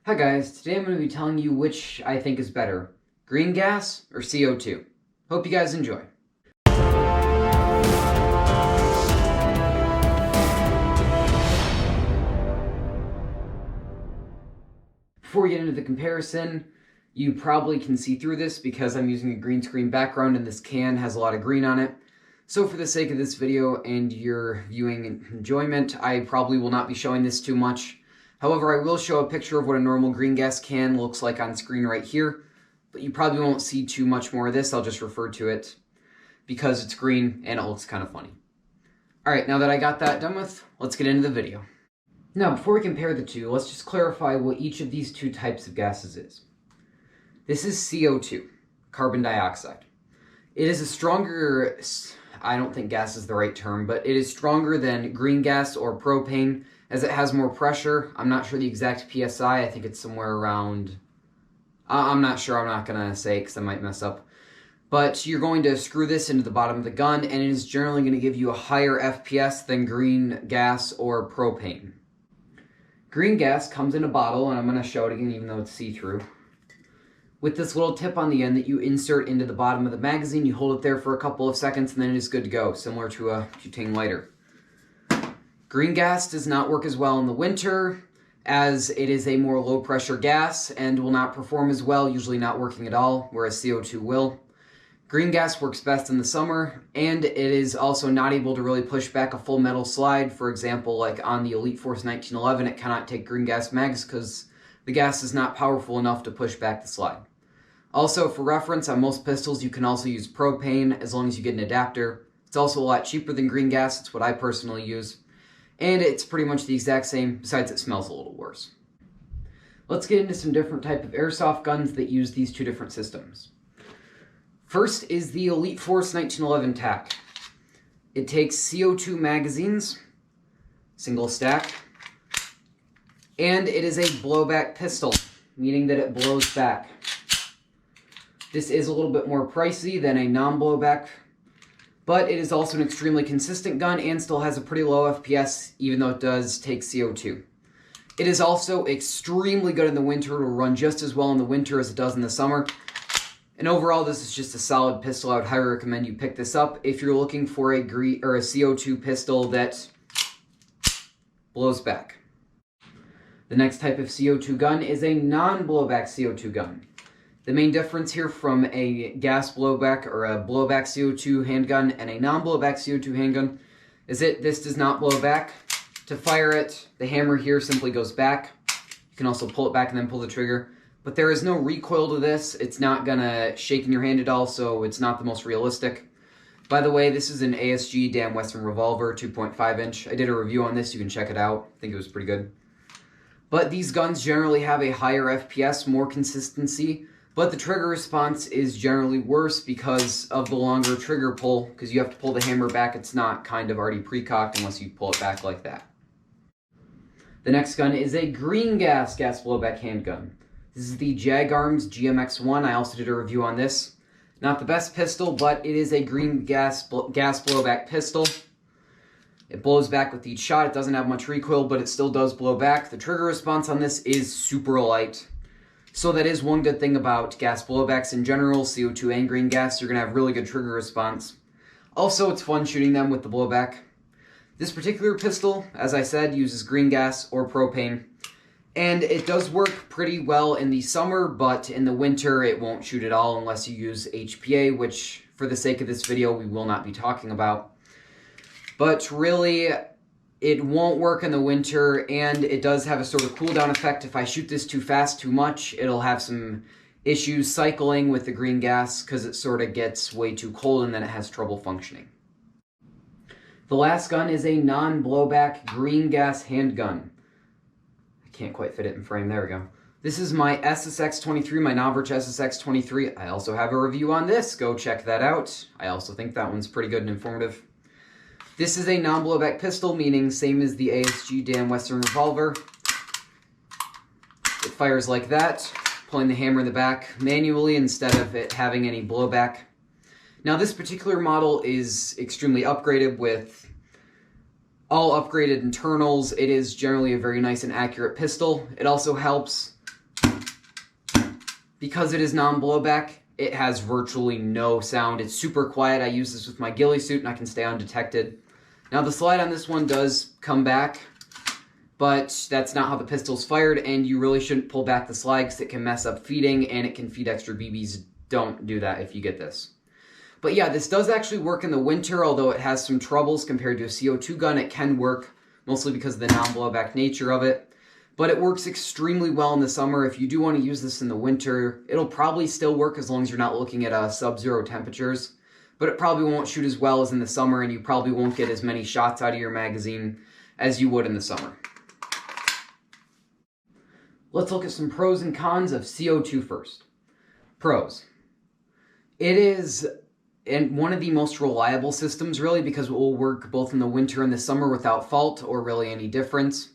Hi guys, today I'm going to be telling you which I think is better, green gas or CO2. Hope you guys enjoy. Before we get into the comparison, you probably can see through this because I'm using a green screen background and this can has a lot of green on it. So for the sake of this video and your viewing enjoyment, I probably will not be showing this too much. However, I will show a picture of what a normal green gas can looks like on screen right here, but you probably won't see too much more of this. I'll just refer to it because it's green and it looks kind of funny. Alright, now that I got that done with, let's get into the video. Now, before we compare the two, let's just clarify what each of these two types of gases is. This is CO2, carbon dioxide. It is a stronger, I don't think gas is the right term, but it is stronger than green gas or propane as it has more pressure. I'm not sure the exact PSI. I think it's somewhere around, I'm not sure. I'm not going to say it because I might mess up. But you're going to screw this into the bottom of the gun, and it is generally going to give you a higher FPS than green gas or propane. Green gas comes in a bottle, and I'm going to show it again even though it's see-through, with this little tip on the end that you insert into the bottom of the magazine. You hold it there for a couple of seconds, and then it is good to go, similar to a butane lighter. Green gas does not work as well in the winter, as it is a more low-pressure gas and will not perform as well, usually not working at all, whereas CO2 will. Green gas works best in the summer, and it is also not able to really push back a full metal slide. For example, like on the Elite Force 1911, it cannot take green gas mags because the gas is not powerful enough to push back the slide. Also, for reference, on most pistols you can also use propane as long as you get an adapter. It's also a lot cheaper than green gas. It's what I personally use. And it's pretty much the exact same, besides it smells a little worse. Let's get into some different type of airsoft guns that use these two different systems. First is the Elite Force 1911 TAC. It takes CO2 magazines, single stack, and it is a blowback pistol, meaning that it blows back. This is a little bit more pricey than a non-blowback, but it is also an extremely consistent gun and still has a pretty low FPS, even though it does take CO2. It is also extremely good in the winter. It will run just as well in the winter as it does in the summer. And overall, this is just a solid pistol. I would highly recommend you pick this up if you're looking for a CO2 pistol that blows back. The next type of CO2 gun is a non-blowback CO2 gun. The main difference here from a gas blowback or a blowback CO2 handgun and a non-blowback CO2 handgun is that this does not blow back. To fire it, the hammer here simply goes back. You can also pull it back and then pull the trigger. But there is no recoil to this. It's not going to shake in your hand at all, so it's not the most realistic. By the way, this is an ASG Damn Western Revolver 2.5 inch. I did a review on this. You can check it out. I think it was pretty good. But these guns generally have a higher FPS, more consistency. But the trigger response is generally worse because of the longer trigger pull, because you have to pull the hammer back. It's not kind of already pre-cocked unless you pull it back like that. The next gun is a green gas blowback handgun. This is the Jag Arms Gmx1. I also did a review on this. Not the best pistol, but it is a green gas blowback pistol. It blows back with each shot. It doesn't have much recoil, but it still does blow back. The trigger response on this is super light. So that is one good thing about gas blowbacks in general, CO2 and green gas. You're going to have really good trigger response. Also, it's fun shooting them with the blowback. This particular pistol, as I said, uses green gas or propane. And it does work pretty well in the summer, but in the winter it won't shoot at all unless you use HPA, which for the sake of this video we will not be talking about. But really, it won't work in the winter, and it does have a sort of cooldown effect. If I shoot this too fast, too much, it'll have some issues cycling with the green gas because it sort of gets way too cold and then it has trouble functioning. The last gun is a non-blowback green gas handgun. I can't quite fit it in frame. There we go. This is my SSX-23, my Novritsch SSX-23. I also have a review on this. Go check that out. I also think that one's pretty good and informative. This is a non-blowback pistol, meaning same as the ASG Damn Western Revolver. It fires like that, pulling the hammer in the back manually instead of it having any blowback. Now this particular model is extremely upgraded with all upgraded internals. It is generally a very nice and accurate pistol. It also helps Because it is non-blowback, it has virtually no sound. It's super quiet. I use this with my ghillie suit and I can stay undetected. Now the slide on this one does come back, but that's not how the pistol's fired, and you really shouldn't pull back the slide because it can mess up feeding and it can feed extra BBs. Don't do that if you get this. But yeah, this does actually work in the winter, although it has some troubles compared to a CO2 gun. It can work, mostly because of the non-blowback nature of it. But it works extremely well in the summer. If you do want to use this in the winter, it'll probably still work as long as you're not looking at sub-zero temperatures. But it probably won't shoot as well as in the summer, and you probably won't get as many shots out of your magazine as you would in the summer. Let's look at some pros and cons of CO2 first. Pros. It is one of the most reliable systems, really, because it will work both in the winter and the summer without fault or really any difference.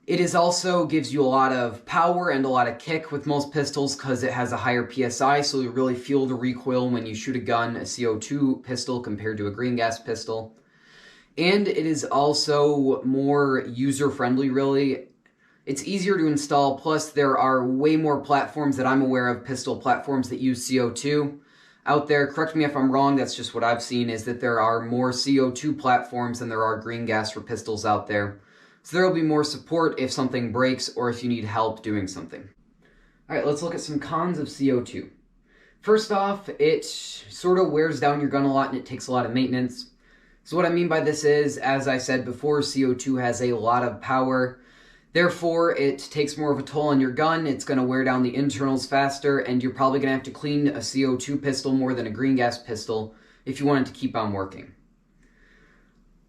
It is also gives you a lot of power and a lot of kick with most pistols because it has a higher PSI, so you really feel the recoil when you shoot a gun, a CO2 pistol, compared to a green gas pistol. And it is also more user-friendly, really. It's easier to install, plus there are way more platforms that I'm aware of, pistol platforms that use CO2 out there. Correct me if I'm wrong, that's just what I've seen, is that there are more CO2 platforms than there are green gas for pistols out there. So there will be more support if something breaks or if you need help doing something. Alright, let's look at some cons of CO2. First off, it sort of wears down your gun a lot and it takes a lot of maintenance. So what I mean by this is, as I said before, CO2 has a lot of power. Therefore, it takes more of a toll on your gun, it's going to wear down the internals faster, and you're probably going to have to clean a CO2 pistol more than a green gas pistol if you want it to keep on working.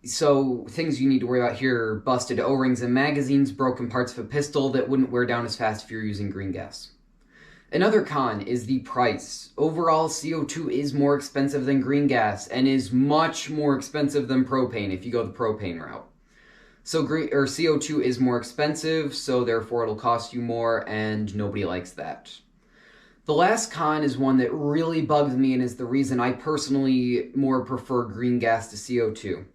So, things you need to worry about here are busted O-rings and magazines, broken parts of a pistol that wouldn't wear down as fast if you're using green gas. Another con is the price. Overall, CO2 is more expensive than green gas, and is much more expensive than propane if you go the propane route. So CO2 is more expensive, so therefore it'll cost you more, and nobody likes that. The last con is one that really bugs me and is the reason I personally more prefer green gas to CO2.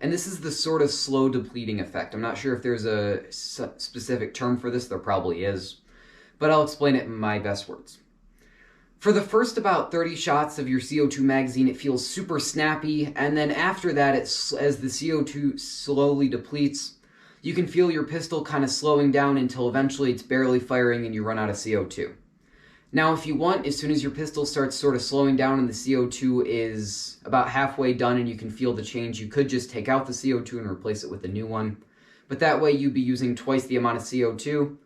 And this is the sort of slow depleting effect. I'm not sure if there's a specific term for this, there probably is, but I'll explain it in my best words. For the first about 30 shots of your CO2 magazine, it feels super snappy, and then after that, as the CO2 slowly depletes, you can feel your pistol kind of slowing down until eventually it's barely firing and you run out of CO2. Now, if you want, as soon as your pistol starts sort of slowing down and the CO2 is about halfway done and you can feel the change, you could just take out the CO2 and replace it with a new one. But that way you'd be using twice the amount of CO2.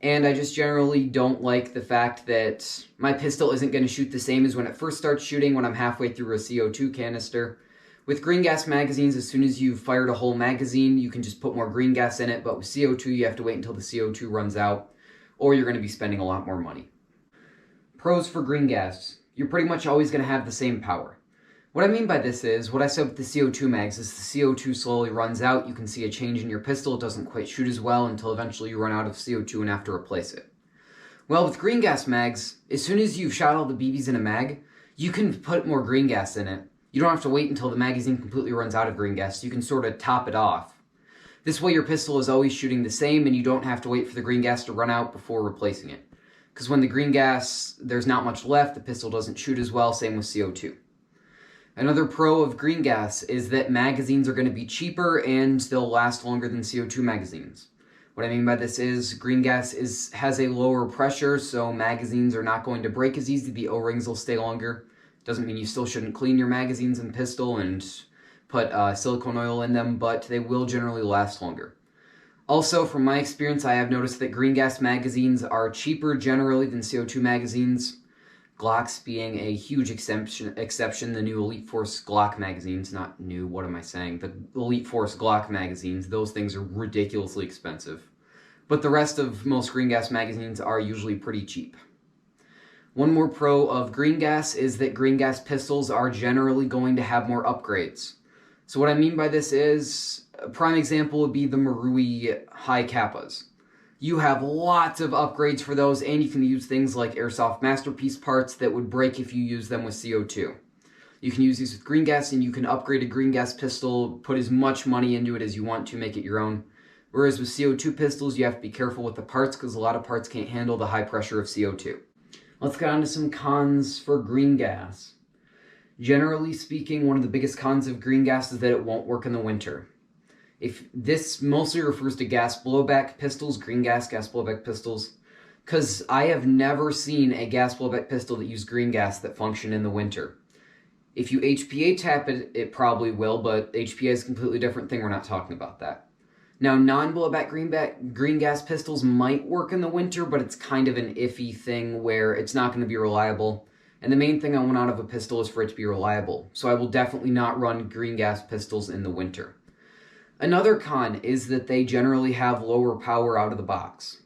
And I just generally don't like the fact that my pistol isn't going to shoot the same as when it first starts shooting when I'm halfway through a CO2 canister. With green gas magazines, as soon as you've fired a whole magazine, you can just put more green gas in it, but with CO2, you have to wait until the CO2 runs out, or you're going to be spending a lot more money. Pros for green gas. You're pretty much always going to have the same power. What I mean by this is, what I said with the CO2 mags, as the CO2 slowly runs out, you can see a change in your pistol. It doesn't quite shoot as well until eventually you run out of CO2 and have to replace it. Well, with green gas mags, as soon as you've shot all the BBs in a mag, you can put more green gas in it. You don't have to wait until the magazine completely runs out of green gas. You can sort of top it off. This way your pistol is always shooting the same and you don't have to wait for the green gas to run out before replacing it. Because when the green gas, there's not much left, the pistol doesn't shoot as well, same with CO2. Another pro of green gas is that magazines are going to be cheaper and they'll last longer than CO2 magazines. What I mean by this is green gas has a lower pressure, so magazines are not going to break as easy. The O-rings will stay longer. Doesn't mean you still shouldn't clean your magazines and pistol and put silicone oil in them, but they will generally last longer. Also, from my experience, I have noticed that green gas magazines are cheaper generally than CO2 magazines. Glocks being a huge exception, the new Elite Force Glock magazines, not new, what am I saying? The Elite Force Glock magazines, those things are ridiculously expensive. But the rest of most green gas magazines are usually pretty cheap. One more pro of green gas is that green gas pistols are generally going to have more upgrades. So what I mean by this is, a prime example would be the Marui high Kappas. You have lots of upgrades for those, and you can use things like Airsoft Masterpiece parts that would break if you use them with CO2. You can use these with green gas, and you can upgrade a green gas pistol, put as much money into it as you want to make it your own. Whereas with CO2 pistols, you have to be careful with the parts, because a lot of parts can't handle the high pressure of CO2. Let's get on to some cons for green gas. Generally speaking, one of the biggest cons of green gas is that it won't work in the winter. If this mostly refers to gas blowback pistols, green gas blowback pistols, because I have never seen a gas blowback pistol that used green gas that functioned in the winter. If you HPA tap it, it probably will, but HPA is a completely different thing. We're not talking about that. Now, non-blowback green gas pistols might work in the winter, but it's kind of an iffy thing where it's not going to be reliable. And the main thing I want out of a pistol is for it to be reliable. So I will definitely not run green gas pistols in the winter. Another con is that they generally have lower power out of the box.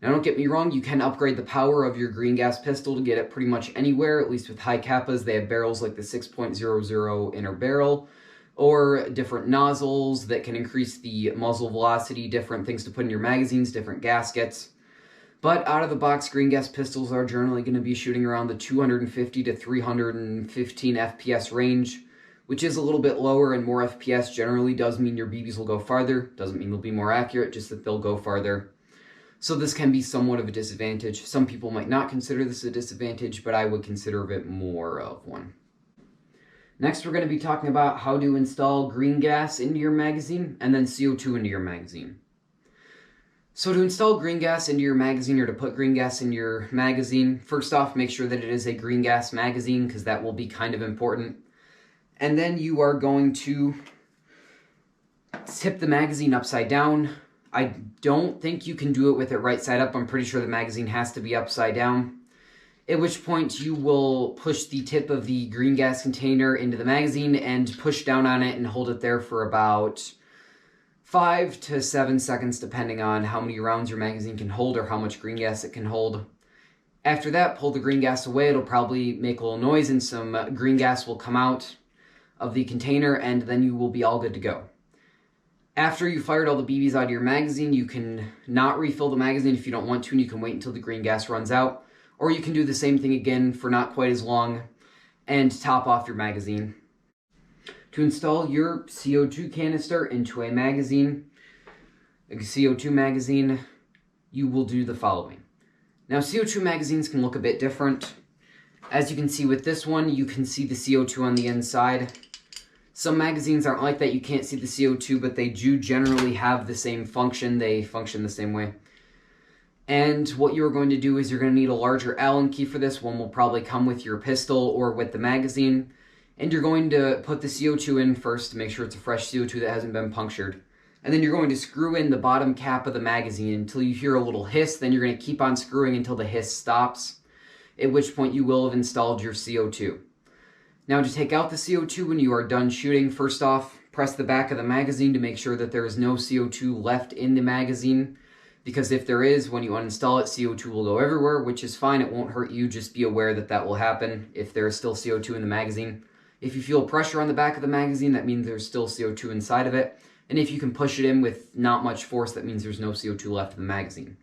Now, don't get me wrong, you can upgrade the power of your green gas pistol to get it pretty much anywhere, at least with high kappas. They have barrels like the 6.00 inner barrel, or different nozzles that can increase the muzzle velocity, different things to put in your magazines, different gaskets. But out of the box, green gas pistols are generally going to be shooting around the 250 to 315 FPS range, which is a little bit lower, and more FPS generally does mean your BBs will go farther. Doesn't mean they'll be more accurate, just that they'll go farther. So this can be somewhat of a disadvantage. Some people might not consider this a disadvantage, but I would consider it more of one. Next, we're going to be talking about how to install green gas into your magazine and then CO2 into your magazine. So to install green gas into your magazine, or to put green gas in your magazine, first off, make sure that it is a green gas magazine, because that will be kind of important. And then you are going to tip the magazine upside down. I don't think you can do it with it right side up. I'm pretty sure the magazine has to be upside down. At which point you will push the tip of the green gas container into the magazine and push down on it and hold it there for about 5 to 7 seconds, depending on how many rounds your magazine can hold or how much green gas it can hold. After that, pull the green gas away. It'll probably make a little noise and some green gas will come out of the container, and then you will be all good to go. After you fired all the BBs out of your magazine, you can not refill the magazine if you don't want to, and you can wait until the green gas runs out. Or you can do the same thing again for not quite as long and top off your magazine. To install your CO2 canister into a magazine, a CO2 magazine, you will do the following. Now, CO2 magazines can look a bit different. As you can see with this one, you can see the CO2 on the inside. Some magazines aren't like that. You can't see the CO2, but they do generally have the same function. They function the same way. And what you're going to do is you're going to need a larger Allen key for this. One will probably come with your pistol or with the magazine. And you're going to put the CO2 in first to make sure it's a fresh CO2 that hasn't been punctured. And then you're going to screw in the bottom cap of the magazine until you hear a little hiss. Then you're going to keep on screwing until the hiss stops, at which point you will have installed your CO2. Now, to take out the CO2 when you are done shooting, first off, press the back of the magazine to make sure that there is no CO2 left in the magazine. Because if there is, when you uninstall it, CO2 will go everywhere, which is fine. It won't hurt you. Just be aware that that will happen if there is still CO2 in the magazine. If you feel pressure on the back of the magazine, that means there's still CO2 inside of it. And if you can push it in with not much force, that means there's no CO2 left in the magazine.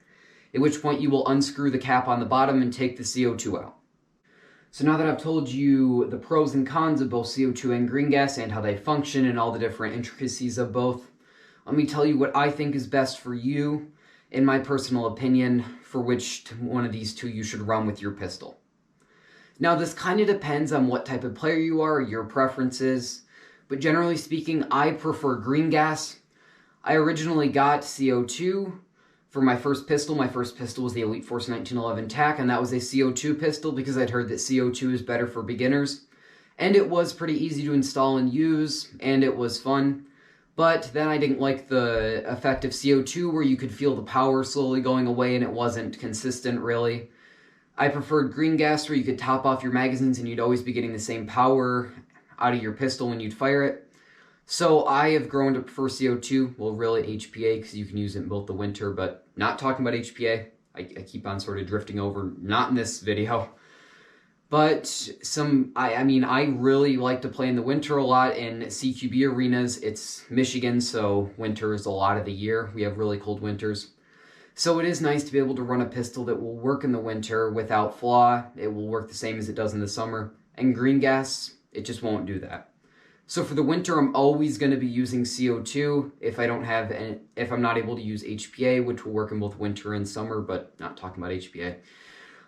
At which point you will unscrew the cap on the bottom and take the CO2 out. So now that I've told you the pros and cons of both CO2 and green gas and how they function and all the different intricacies of both, let me tell you what I think is best for you, in my personal opinion, for which one of these two you should run with your pistol. Now, this kind of depends on what type of player you are, your preferences, but generally speaking, I prefer green gas. I originally got CO2 for my first pistol. My first pistol was the Elite Force 1911 TAC, and that was a CO2 pistol because I'd heard that CO2 is better for beginners. And it was pretty easy to install and use, and it was fun. But then I didn't like the effect of CO2 where you could feel the power slowly going away and it wasn't consistent really. I preferred green gas where you could top off your magazines and you'd always be getting the same power out of your pistol when you'd fire it. So I have grown to prefer CO2, well really HPA, because you can use it in both the winter, but not talking about HPA. I keep on sort of drifting over, not in this video. But I really like to play in the winter a lot in CQB arenas. It's Michigan, so winter is a lot of the year. We have really cold winters. So it is nice to be able to run a pistol that will work in the winter without flaw. It will work the same as it does in the summer. And green gas, it just won't do that. So for the winter, I'm always going to be using CO2 if I'm not able to use HPA, which will work in both winter and summer, but not talking about HPA.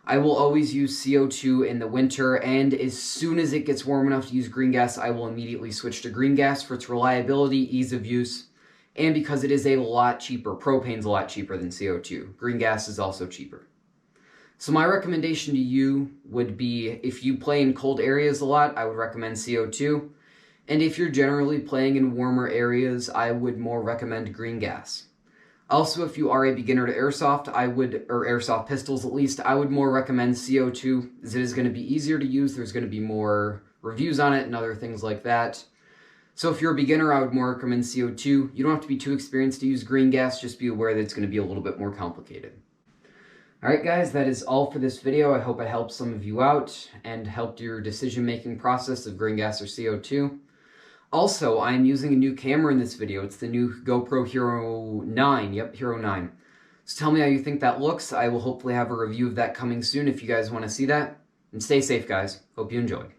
I will always use CO2 in the winter, and as soon as it gets warm enough to use green gas, I will immediately switch to green gas for its reliability, ease of use, and because it is a lot cheaper. Propane's a lot cheaper than CO2. Green gas is also cheaper. So my recommendation to you would be, if you play in cold areas a lot, I would recommend CO2. And if you're generally playing in warmer areas, I would more recommend green gas. Also, if you are a beginner to airsoft, or airsoft pistols at least, I would more recommend CO2, as it is going to be easier to use. There's going to be more reviews on it and other things like that. So if you're a beginner, I would more recommend CO2. You don't have to be too experienced to use green gas, just be aware that it's going to be a little bit more complicated. Alright guys, that is all for this video. I hope I helped some of you out and helped your decision-making process of green gas or CO2. Also, I'm using a new camera in this video. It's the new GoPro Hero 9. Yep, Hero 9. So tell me how you think that looks. I will hopefully have a review of that coming soon if you guys want to see that. And stay safe, guys. Hope you enjoyed.